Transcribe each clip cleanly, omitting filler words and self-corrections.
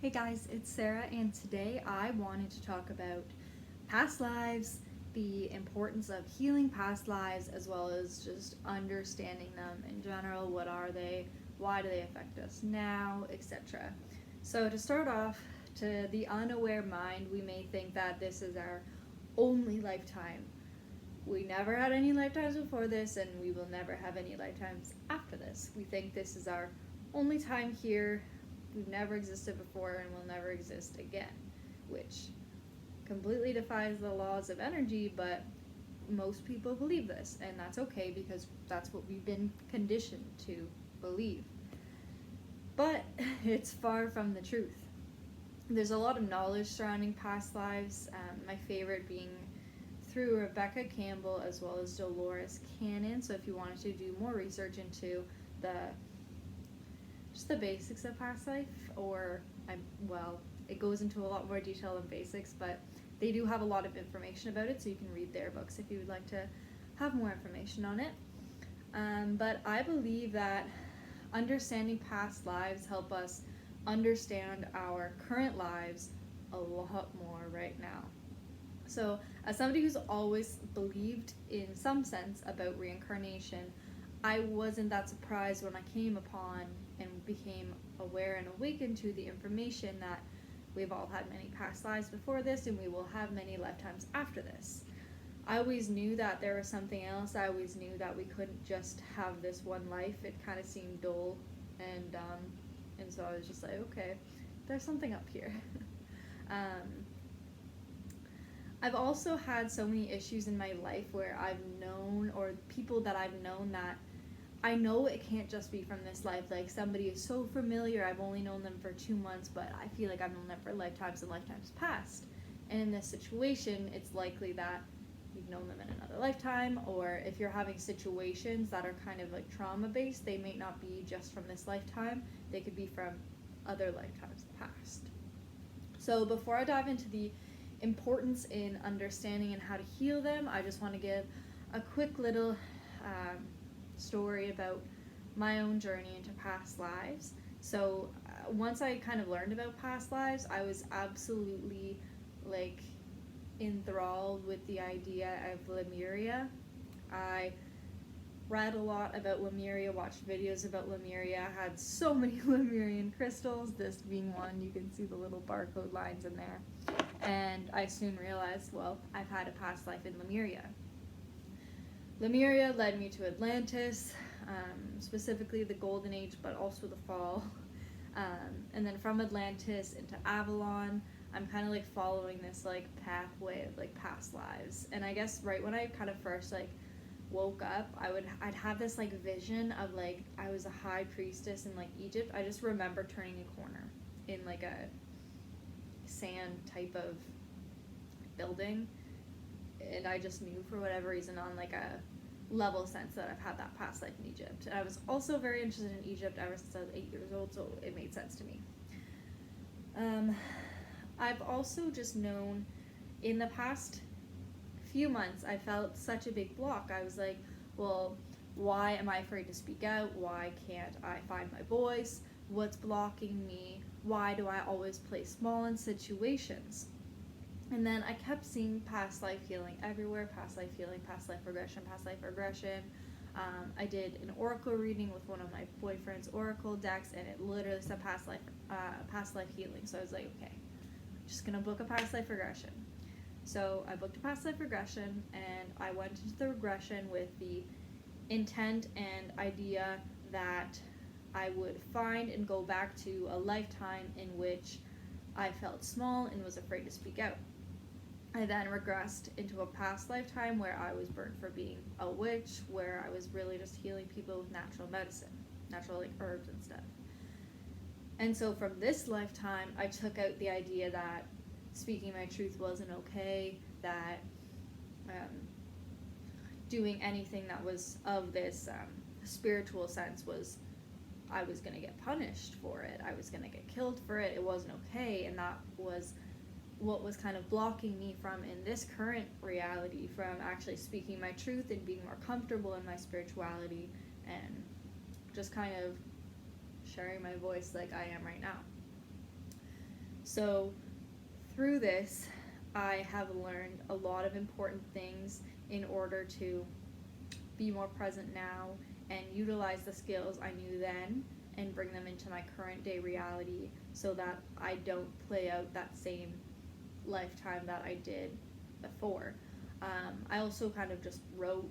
Hey guys, it's Sarah, and today I wanted to talk about past lives, the importance of healing past lives, as well as just understanding them in general. What are they? Why do they affect us now, etc. So, to start off, to the unaware mind, we may think that this is our only lifetime. We never had any lifetimes before this, and we will never have any lifetimes after this. We think this is our only time here. We've never existed before and will never exist again, which completely defies the laws of energy, but most people believe this, and that's okay because that's what we've been conditioned to believe. But it's far from the truth. There's a lot of knowledge surrounding past lives, my favorite being through Rebecca Campbell as well as Dolores Cannon. So if you wanted to do more research into the just the basics of past life, it goes into a lot more detail than basics, but they do have a lot of information about it, so you can read their books if you would like to have more information on it. But I believe that understanding past lives help us understand our current lives a lot more right now. So, as somebody who's always believed in some sense about reincarnation, I wasn't that surprised when I came upon and became aware and awakened to the information that we've all had many past lives before this and we will have many lifetimes after this. I always knew that there was something else. I always knew that we couldn't just have this one life. It kind of seemed dull, and so I was just like, okay, there's something up here. I've also had so many issues in my life where I've known, or people that I've known, that I know it can't just be from this life. Like, somebody is so familiar, I've only known them for 2 months, but I feel like I've known them for lifetimes and lifetimes past. And in this situation, it's likely that you've known them in another lifetime, or if you're having situations that are kind of like trauma-based, they may not be just from this lifetime. They could be from other lifetimes past. So before I dive into the importance in understanding and how to heal them, I just want to give a quick little story about my own journey into past lives. So once I kind of learned about past lives, I was absolutely enthralled with the idea of Lemuria. I read a lot about Lemuria, watched videos about Lemuria, had so many Lemurian crystals, this being one. You can see the little barcode lines in there. And I soon realized, well, I've had a past life in Lemuria. Lemuria led me to Atlantis, specifically the Golden Age, but also the Fall. And then from Atlantis into Avalon, I'm kind of following this pathway of past lives. And I guess right when I kind of first woke up, I'd have this vision of I was a high priestess in Egypt. I just remember turning a corner in a sand type of building, and I just knew for whatever reason on a level sense that I've had that past life in Egypt. And I was also very interested in Egypt ever since I was 8 years old, so it made sense to me. I've also just known in the past few months I felt such a big block. I was like, well, why am I afraid to speak out? Why can't I find my voice? What's blocking me? Why do I always play small in situations? And then I kept seeing past life healing everywhere, past life healing, past life regression, past life regression. I did an oracle reading with one of my boyfriend's oracle decks, and it literally said past life healing. So I was like, okay, I'm just gonna book a past life regression. So I booked a past life regression, and I went into the regression with the intent and idea that I would find and go back to a lifetime in which I felt small and was afraid to speak out. I then regressed into a past lifetime where I was burned for being a witch, where I was really just healing people with natural medicine, natural herbs and stuff. And so from this lifetime, I took out the idea that speaking my truth wasn't okay, that doing anything that was of this spiritual sense I was going to get punished for it. I was going to get killed for it. It wasn't okay, and that was what was kind of blocking me from, in this current reality, from actually speaking my truth and being more comfortable in my spirituality and just kind of sharing my voice like I am right now. So through this, I have learned a lot of important things in order to be more present now and utilize the skills I knew then and bring them into my current day reality so that I don't play out that same lifetime that I did before. I also kind of just wrote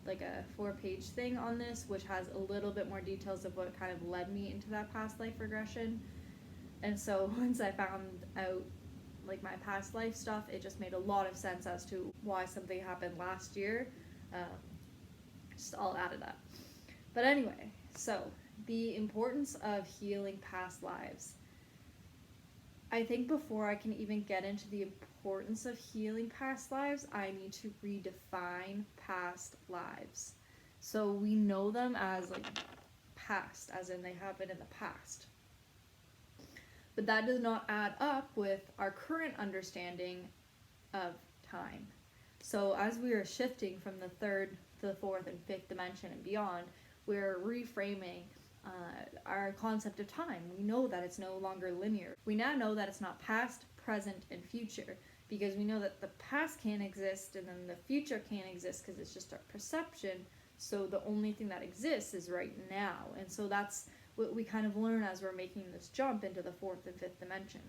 like a 4-page thing on this, which has a little bit more details of what kind of led me into that past life regression. And so once I found out like my past life stuff, it just made a lot of sense as to why something happened last year. Just all added up. But anyway, so the importance of healing past lives. I think before I can even get into the importance of healing past lives, I need to redefine past lives. So we know them as like past, as in they happened in the past. But that does not add up with our current understanding of time. So as we are shifting from the third to the fourth and fifth dimension and beyond, we're reframing our concept of time. We know that it's no longer linear. We now know that it's not past, present, and future, because we know that the past can't exist and then the future can't exist because it's just our perception. So the only thing that exists is right now. And so that's what we kind of learn as we're making this jump into the fourth and fifth dimension.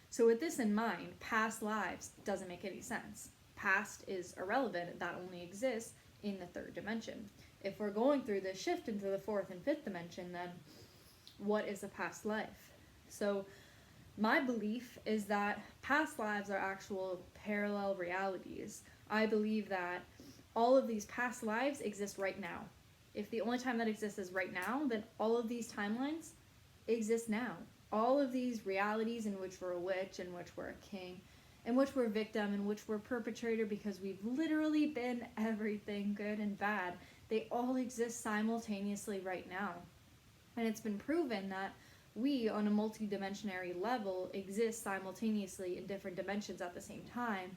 So with this in mind, past lives doesn't make any sense. Past is irrelevant. That only exists in the third dimension. If we're going through this shift into the fourth and fifth dimension, then what is a past life? So my belief is that past lives are actual parallel realities. I believe that all of these past lives exist right now. If the only time that exists is right now, then all of these timelines exist now. All of these realities in which we're a witch, in which we're a king, in which we're a victim, in which we're a perpetrator, because we've literally been everything good and bad, they all exist simultaneously right now. And it's been proven that we, on a multi-dimensionary level, exist simultaneously in different dimensions at the same time,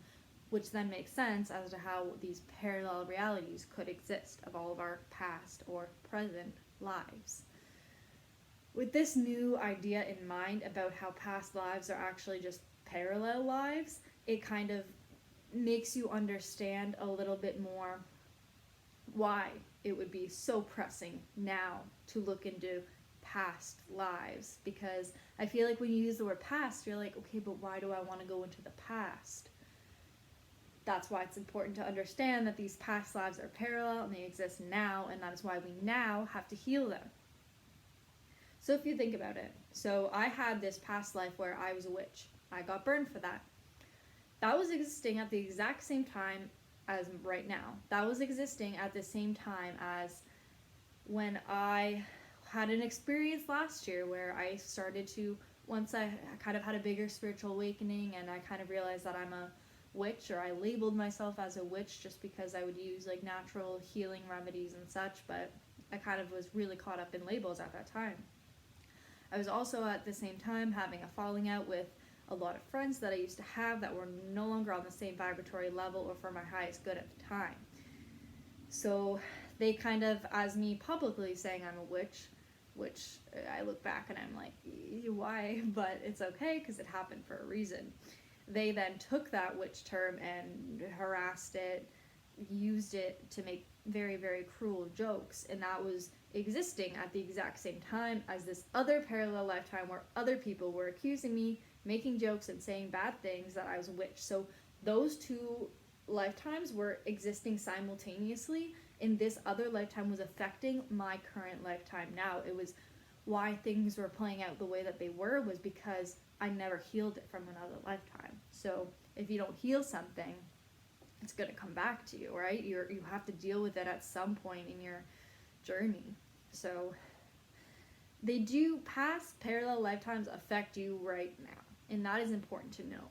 which then makes sense as to how these parallel realities could exist of all of our past or present lives. With this new idea in mind about how past lives are actually just parallel lives, it kind of makes you understand a little bit more why it would be so pressing now to look into past lives. Because I feel like when you use the word past, you're like, okay, but why do I want to go into the past? That's why it's important to understand that these past lives are parallel and they exist now, and that is why we now have to heal them. So if you think about it, so I had this past life where I was a witch. I got burned for that. That was existing at the exact same time as right now. That was existing at the same time as when I had an experience last year where I started to, once I kind of had a bigger spiritual awakening and I kind of realized that I'm a witch, or I labeled myself as a witch just because I would use like natural healing remedies and such, but I kind of was really caught up in labels at that time. I was also at the same time having a falling out with a lot of friends that I used to have that were no longer on the same vibratory level or for my highest good at the time. So they kind of, as me publicly saying I'm a witch, which I look back and I'm like, why? But it's okay because it happened for a reason. They then took that witch term and harassed it, used it to make very, very cruel jokes, and that was existing at the exact same time as this other parallel lifetime where other people were accusing me, making jokes and saying bad things that I was a witch. So those two lifetimes were existing simultaneously, and this other lifetime was affecting my current lifetime now. It was why things were playing out the way that they were was because I never healed it from another lifetime. So if you don't heal something, it's going to come back to you, right? You have to deal with it at some point in your journey. So they do, past parallel lifetimes affect you right now, and that is important to know.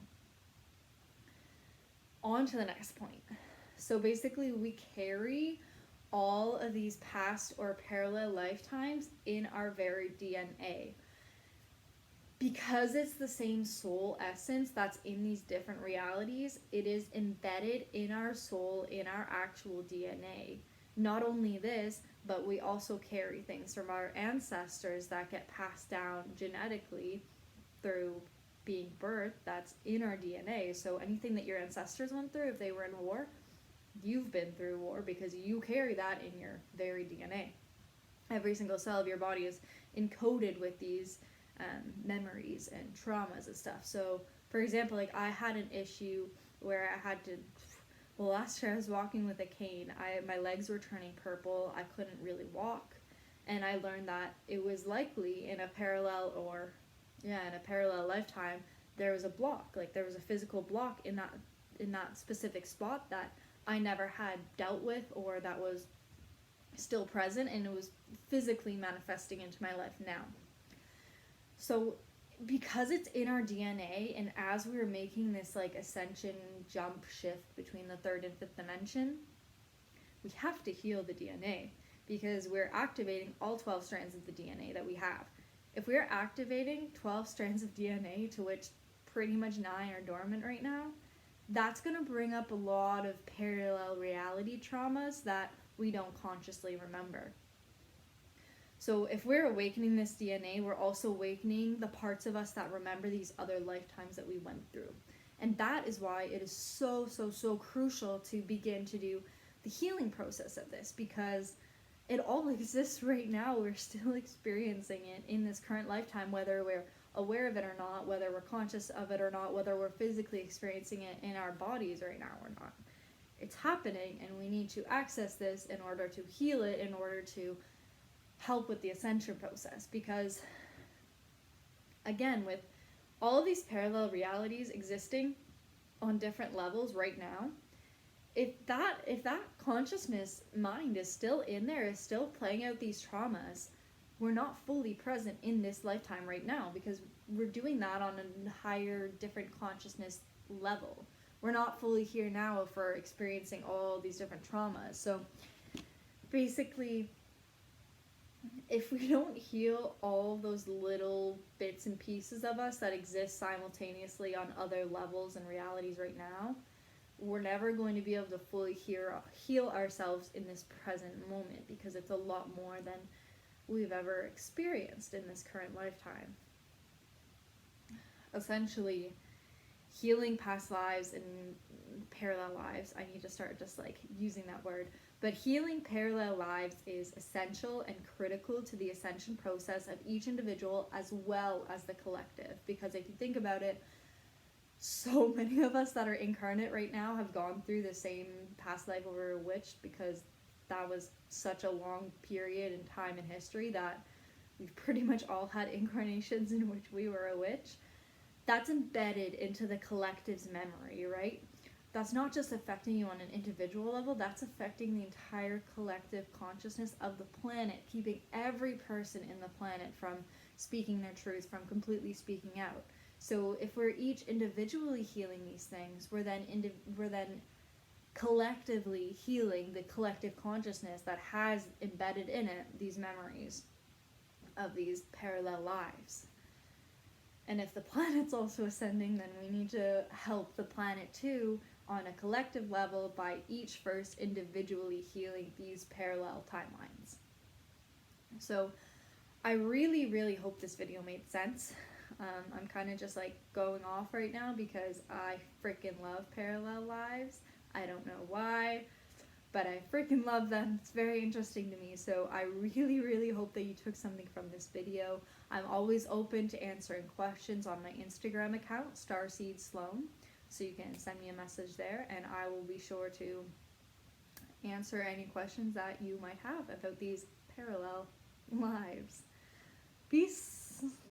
On to the next point. So basically we carry all of these past or parallel lifetimes in our very DNA. Because it's the same soul essence that's in these different realities, it is embedded in our soul, in our actual DNA. Not only this, but we also carry things from our ancestors that get passed down genetically through being birthed, that's in our DNA. So anything that your ancestors went through, if they were in war, you've been through war because you carry that in your very DNA. Every single cell of your body is encoded with these memories and traumas and stuff. So, for example, like I had an issue where I had to, well, last year I was walking with a cane. My legs were turning purple. I couldn't really walk. And I learned that it was likely in a parallel lifetime, there was a block. Like there was a physical block in that specific spot that I never had dealt with, or that was still present, and it was physically manifesting into my life now. So because it's in our DNA, and as we were making this like ascension jump shift between the third and fifth dimension, we have to heal the DNA, because we're activating all 12 strands of the DNA that we have. If we're activating 12 strands of DNA, to which pretty much 9 are dormant right now, that's going to bring up a lot of parallel reality traumas that we don't consciously remember. So if we're awakening this DNA, we're also awakening the parts of us that remember these other lifetimes that we went through. And that is why it is so crucial to begin to do the healing process of this, because it all exists right now. We're still experiencing it in this current lifetime, whether we're aware of it or not, whether we're conscious of it or not, whether we're physically experiencing it in our bodies right now or not. It's happening, and we need to access this in order to heal it, in order to help with the ascension process. Because again, with all of these parallel realities existing on different levels right now, if that consciousness mind is still in there, is still playing out these traumas, we're not fully present in this lifetime right now, because we're doing that on a higher, different consciousness level. We're not fully here now for experiencing all these different traumas. So basically, if we don't heal all those little bits and pieces of us that exist simultaneously on other levels and realities right now, we're never going to be able to fully heal ourselves in this present moment, because it's a lot more than we've ever experienced in this current lifetime. Essentially, healing past lives and parallel lives, I need to start just like using that word, but healing parallel lives is essential and critical to the ascension process of each individual as well as the collective. Because if you think about it, so many of us that are incarnate right now have gone through the same past life where we were witched, because that was such a long period in time in history that we've pretty much all had incarnations in which we were a witch. That's embedded into the collective's memory, right? That's not just affecting you on an individual level, that's affecting the entire collective consciousness of the planet, keeping every person in the planet from speaking their truth, from completely speaking out. So if we're each individually healing these things, we're then collectively healing the collective consciousness that has embedded in it these memories of these parallel lives. And if the planet's also ascending, then we need to help the planet too on a collective level by each first individually healing these parallel timelines. So I really hope this video made sense. I'm kind of just like going off right now because I freaking love parallel lives. I don't know why, but I freaking love them. It's very interesting to me. So I really hope that you took something from this video. I'm always open to answering questions on my Instagram account, StarseedSloan. So you can send me a message there, and I will be sure to answer any questions that you might have about these parallel lives. Peace.